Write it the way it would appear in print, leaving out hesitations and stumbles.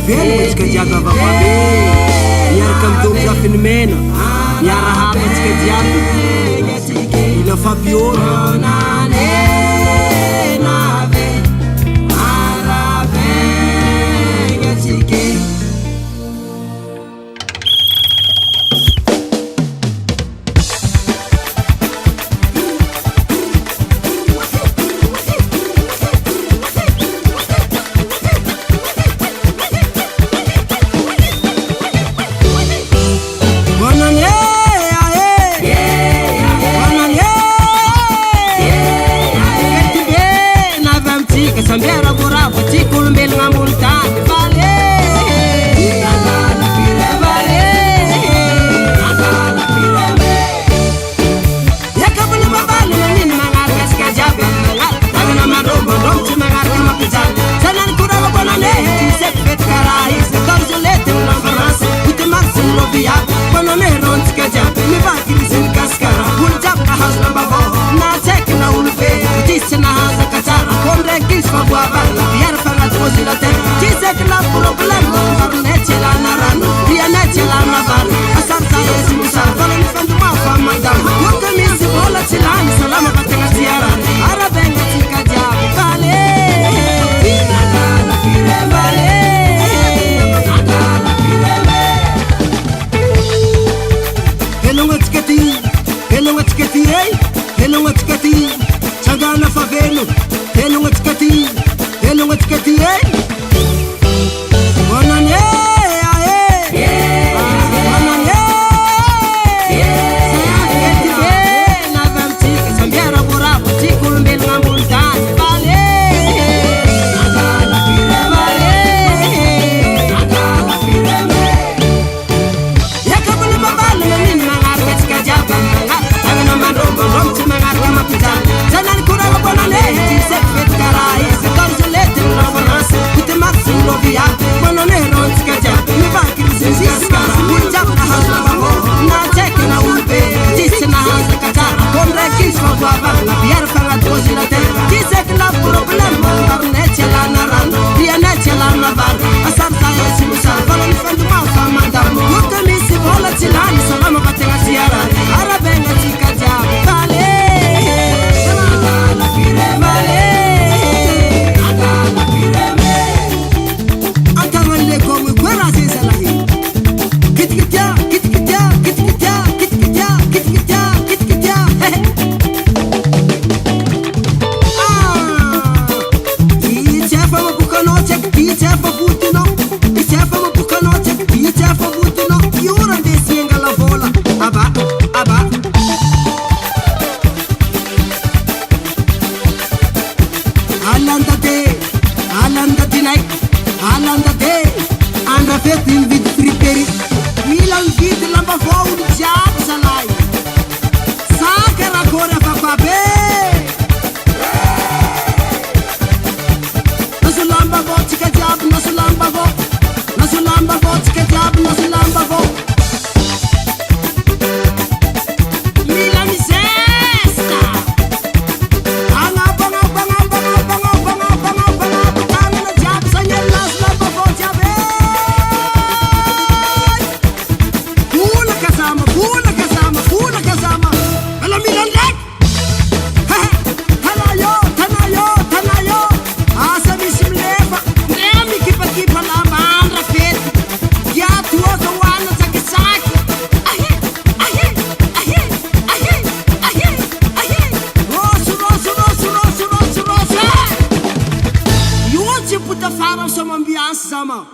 Velska jaga bababe Yarkam tumja finmena Yara habatska diabu Ila fabiona Sambera boravo tikul mbel ngamuntan vale vale yakabul babal min mangar keska jabe mangar agna marobo romti mangar kama pizal sanan kurava bonane sepet karai se torjolete lambaras utmax lobia bonane ront ke jabe mi bakir sin kaskara bul jab hasna babo na tekna ulfe tisna haza katara konre kisfa guabala biar pangat mozila ter tisek la problema farnete la narano bianete la navar asar saya simusar falan fandu ma fa mandam yoka misi bola tilani salama batena ziara arabenga tikaja vale la pire vale hello watkati chagana favelo hello watkati bonane la biar pangat mozila ter tisek la problema farnete la narano bianete la navar asar saya simusar falan fandu ma fa mandam yoka misi bola tilani salama batena ziara arabenga tikaja vale la pire vale la pire me antangalle komu kwera sesalahi kitkitya Alanda andra fetu in vid friperi Milan vid lamba vou jab salai Sakara kora papabe Nasu lamba vo tika jab nasu lamba vo tika jab nasu lamba vo Milan zesta Anga banga puta fara sama ambiance sama